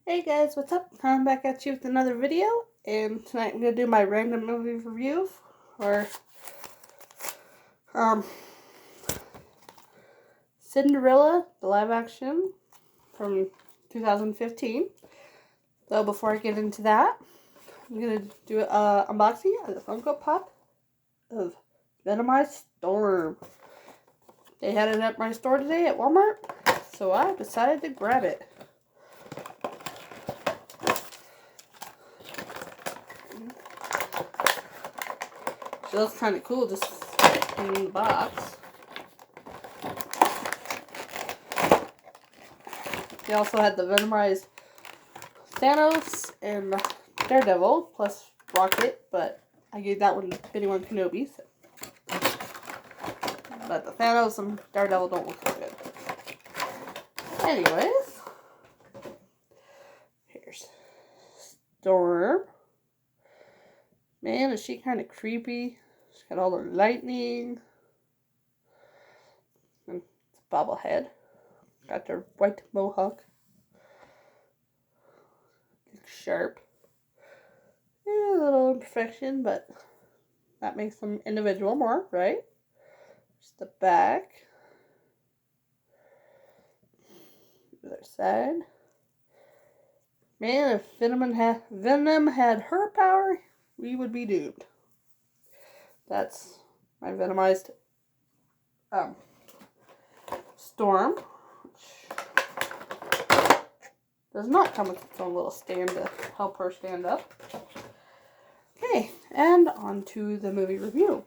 Hey guys, what's up? I'm back at you with another video, and tonight I'm going to do my random movie review for um, Cinderella, the live action from 2015. So before I get into that, I'm going to do an unboxing of the Funko Pop of Venomized Storm. They had it at my store today at Walmart, so I decided to grab it. She looks kind of cool just in the box. They also had the Venomized Thanos and Daredevil, plus Rocket, but I gave that one to Obi-Wan Kenobi. So. But the Thanos and Daredevil don't look so good. Anyways, here's Storm. Man, is she kind of creepy. She's got all her lightning. And it's a bobblehead. Got their white mohawk. Looks sharp. Yeah, a little imperfection, but that makes them individual more, right? Just the back. The other side. Man, if Venom had her power, we would be doomed. That's my Venomized Storm, which does not come with its own little stand to help her stand up. Okay, and on to the movie review.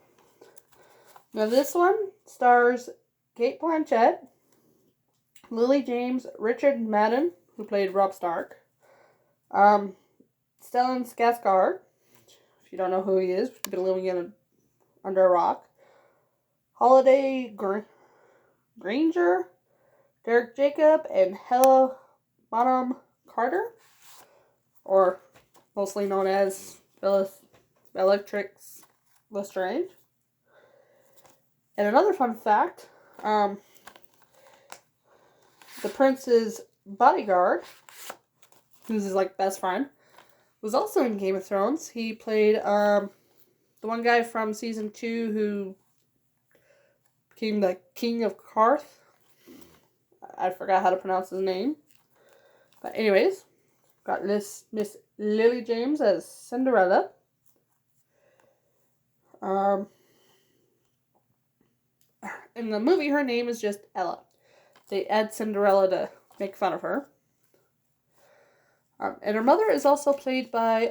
Now this one stars Cate Blanchett, Lily James, Richard Madden, who played Robb Stark, Stellan Skarsgård, if you don't know who he is, you've been living under a rock, Holiday Granger, Derek Jacob, and Helena Bonham Carter, or mostly known as Bellatrix Lestrange. And another fun fact, the prince's bodyguard, who's his best friend, was also in Game of Thrones. He played the one guy from season 2 who became the King of Karth. I forgot how to pronounce his name. But anyways, got Miss Lily James as Cinderella. In the movie, her name is just Ella. They add Cinderella to make fun of her. And her mother is also played by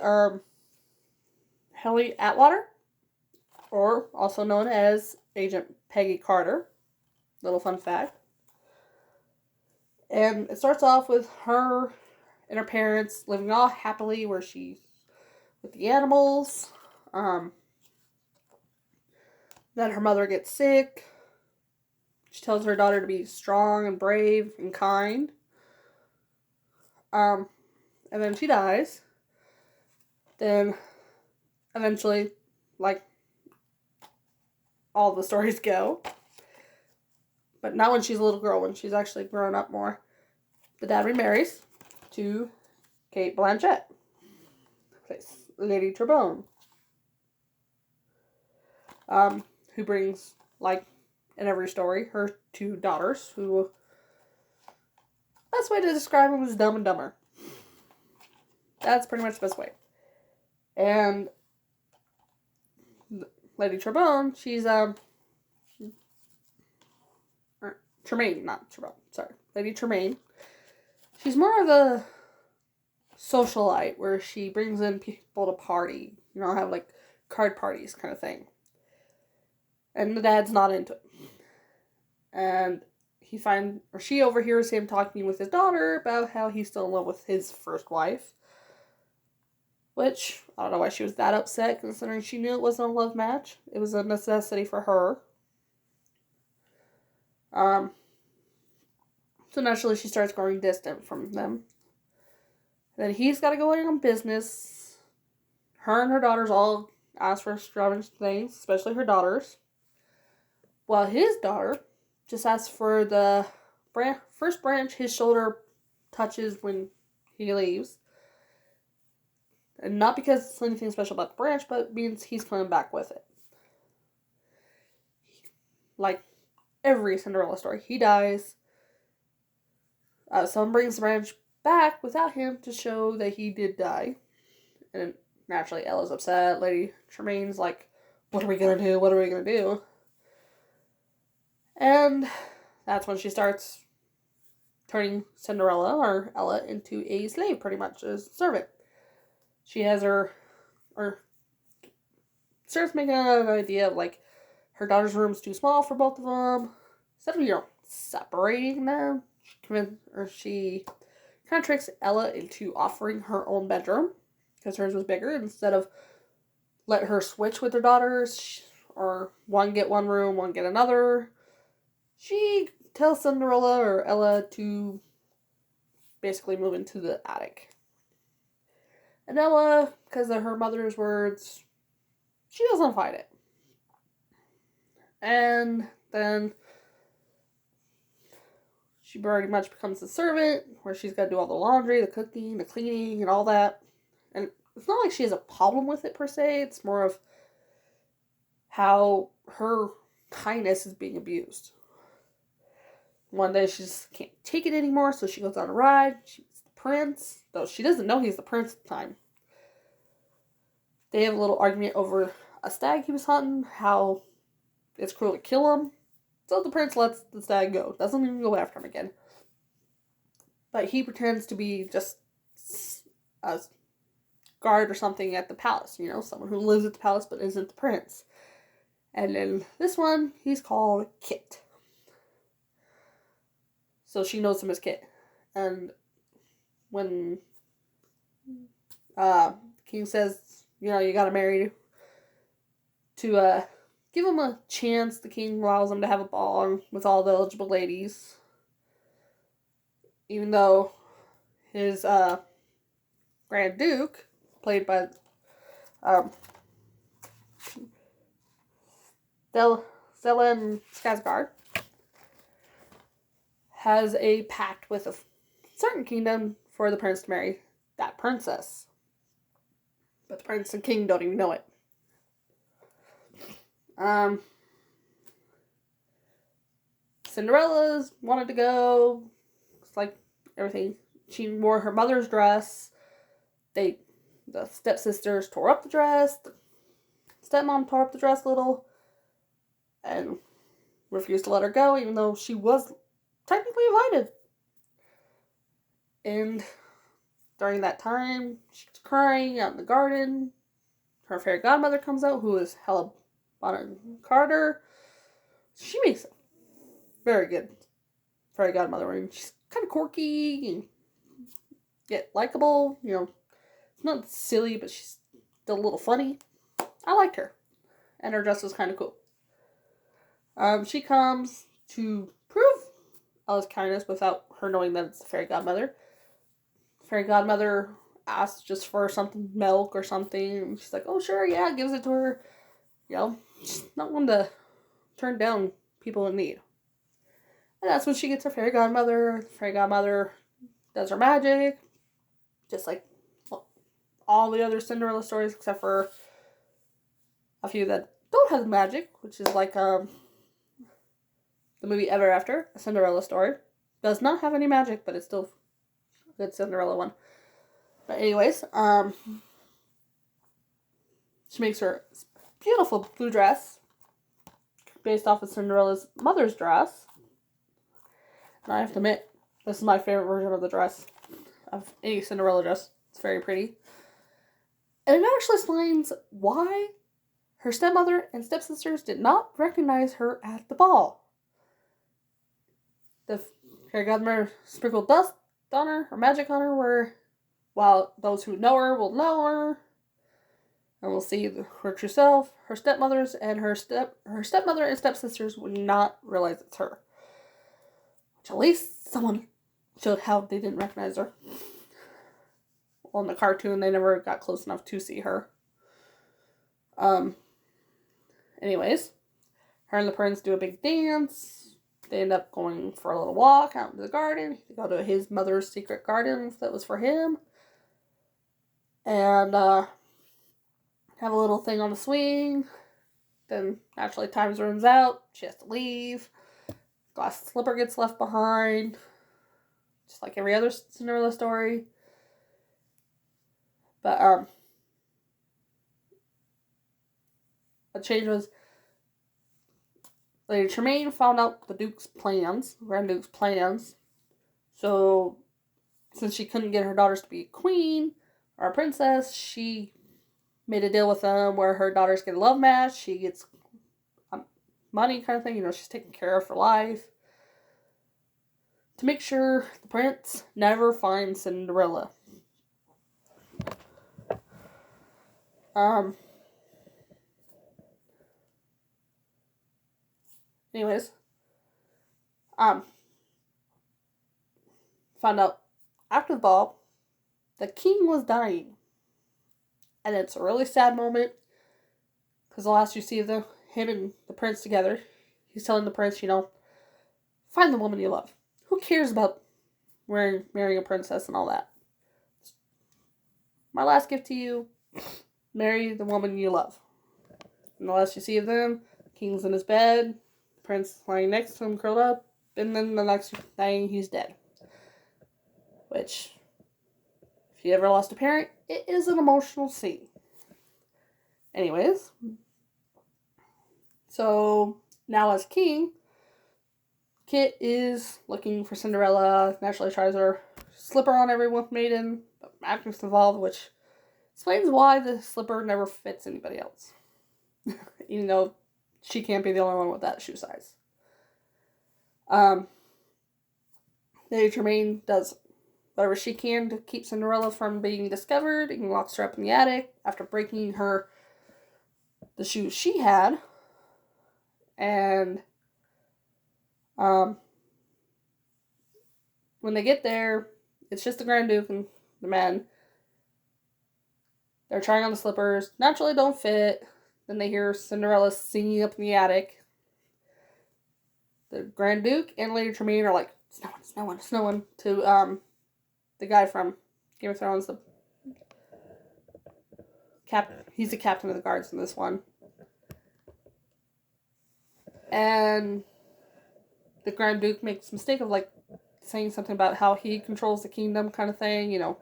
Haley Atwater, or also known as Agent Peggy Carter. Little fun fact. And it starts off with her and her parents living all happily where she's with the animals. Then her mother gets sick. She tells her daughter to be strong and brave and kind. And then she dies. Then, eventually, like all the stories go, but not when she's a little girl, when she's actually grown up more, the dad remarries to Cate Blanchett, Lady Trebone, who brings, like in every story, her 2 daughters, who, best way to describe them is Dumb and Dumber. That's pretty much the best way. And Lady Trebone, she's Tremaine, not Trebone, sorry. Lady Tremaine. She's more of a socialite, where she brings in people to party. You know, have card parties kind of thing. And the dad's not into it. And she overhears him talking with his daughter about how he's still in love with his first wife. Which, I don't know why she was that upset, considering she knew it wasn't a love match. It was a necessity for her. So naturally she starts growing distant from them. Then he's got to go on business. Her and her daughters all ask for strange things, especially her daughters. While his daughter just asks for the first branch his shoulder touches when he leaves. And not because it's anything special about the branch, but it means he's coming back with it. Like every Cinderella story, he dies. Someone brings the branch back without him to show that he did die. And naturally, Ella's upset. Lady Tremaine's like, what are we going to do? What are we going to do? And that's when she starts turning Cinderella, or Ella, into a slave, pretty much, as a servant. She has or starts making an idea of, like, her daughter's room's too small for both of them. Instead of, separating them, she kind of tricks Ella into offering her own bedroom, because hers was bigger. Instead of let her switch with her daughters, or one get one room, one get another, she tells Cinderella or Ella to basically move into the attic. And Ella, because of her mother's words, she doesn't fight it. And then she pretty much becomes a servant, where she's got to do all the laundry, the cooking, the cleaning, and all that. And it's not like she has a problem with it, per se. It's more of how her kindness is being abused. One day she just can't take it anymore, so she goes on a ride. She meets the prince, though she doesn't know he's the prince at the time. They have a little argument over a stag he was hunting, how it's cruel to kill him. So the prince lets the stag go. Doesn't even go after him again. But he pretends to be just a guard or something at the palace. Someone who lives at the palace but isn't the prince. And in this one, he's called Kit. So she knows him as Kit. And when the king says, you gotta marry to give him a chance, the king allows him to have a ball with all the eligible ladies. Even though his Grand Duke, played by Stellan Skarsgård, has a pact with a certain kingdom for the prince to marry that princess. But the prince and king don't even know it. Cinderella's wanted to go. It's like everything. She wore her mother's dress. The stepsisters tore up the dress. The stepmom tore up the dress a little. And refused to let her go, even though she was technically invited. And during that time, she's crying out in the garden. Her fairy godmother comes out, who is Helena Bonham Carter. She makes a very good fairy godmother. And she's kind of quirky and yet likable. It's not silly, but she's still a little funny. I liked her. And her dress was kind of cool. She comes to prove Ella's kindness without her knowing that it's the fairy godmother. The fairy godmother asks just for something, milk or something. And she's like, oh, sure, yeah, gives it to her. She's not one to turn down people in need. And that's when she gets her fairy godmother. The fairy godmother does her magic. Just like all the other Cinderella stories, except for a few that don't have magic, which is like the movie Ever After, a Cinderella story. Does not have any magic, but it's still a good Cinderella one. But anyways, she makes her beautiful blue dress based off of Cinderella's mother's dress. And I have to admit, this is my favorite version of the dress, of any Cinderella dress. It's very pretty. And it actually explains why her stepmother and stepsisters did not recognize her at the ball. The fairy godmother sprinkled dust on her, or magic on her, while those who know her will know her, and will see her true self. Her stepmothers and her stepmother and stepsisters would not realize it's her. Which at least someone showed how they didn't recognize her. Well, in the cartoon, they never got close enough to see her. Anyways, her and the prince do a big dance. they end up going for a little walk out into the garden. They go to his mother's secret garden that was for him. And have a little thing on the swing. Then naturally time runs out. She has to leave. Glass slipper gets left behind. Just like every other Cinderella story. But a change was Lady Tremaine found out the Duke's plans, Grand Duke's plans. So since she couldn't get her daughters to be a queen or a princess, she made a deal with them where her daughters get a love match. She gets money kind of thing. You know, she's taken care of for life. To make sure the prince never finds Cinderella. Anyways. Found out after the ball, the king was dying. And it's a really sad moment. Because the last you see of him and the prince together, he's telling the prince, you know, find the woman you love. Who cares about marrying a princess and all that? My last gift to you, marry the woman you love. And the last you see of them, the king's in his bed, the prince lying next to him curled up, and then the next day he's dead. Which, if you ever lost a parent, it is an emotional scene. Anyways, so now as king, Kit is looking for Cinderella, naturally tries her slipper on every maiden, but magic's involved, which explains why the slipper never fits anybody else. Even though she can't be the only one with that shoe size. Lady Tremaine does whatever she can to keep Cinderella from being discovered and locks her up in the attic after breaking the shoes she had. And when they get there, it's just the Grand Duke and the men. They're trying on the slippers. Naturally don't fit. Then they hear Cinderella singing up in the attic. The Grand Duke and Lady Tremaine are like, it's no one, to the guy from Game of Thrones. He's the captain of the guards in this one. And the Grand Duke makes a mistake of like saying something about how he controls the kingdom kind of thing, you know.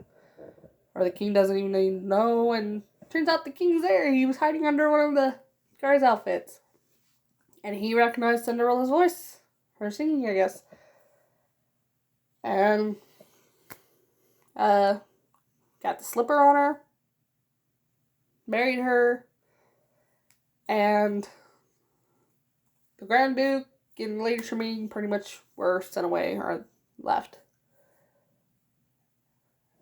Or the king doesn't even know, and turns out the king's there. He was hiding under one of the guards' outfits. And he recognized Cinderella's voice. Her singing, I guess. And got the slipper on her. Married her. And the Grand Duke and Lady Tremaine pretty much were sent away or left.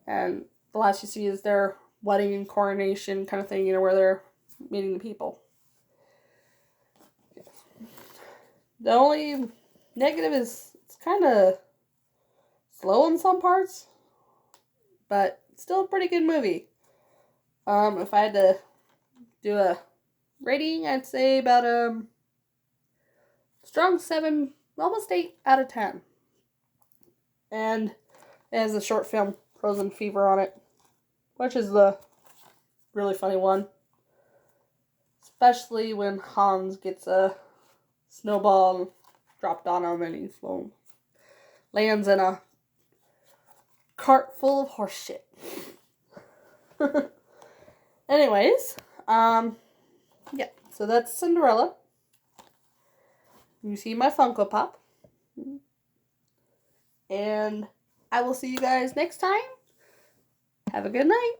And the last you see is their wedding and coronation kind of thing, you know, where they're meeting the people. The only negative is it's kind of slow in some parts, but still a pretty good movie. If I had to do a rating, I'd say about strong 7, almost 8 out of 10. And it has a short film, Frozen Fever, on it, which is the really funny one. Especially when Hans gets a snowball dropped on him and he lands in a cart full of horse shit. Anyways, yeah, so that's Cinderella. You see my Funko Pop. And I will see you guys next time. Have a good night.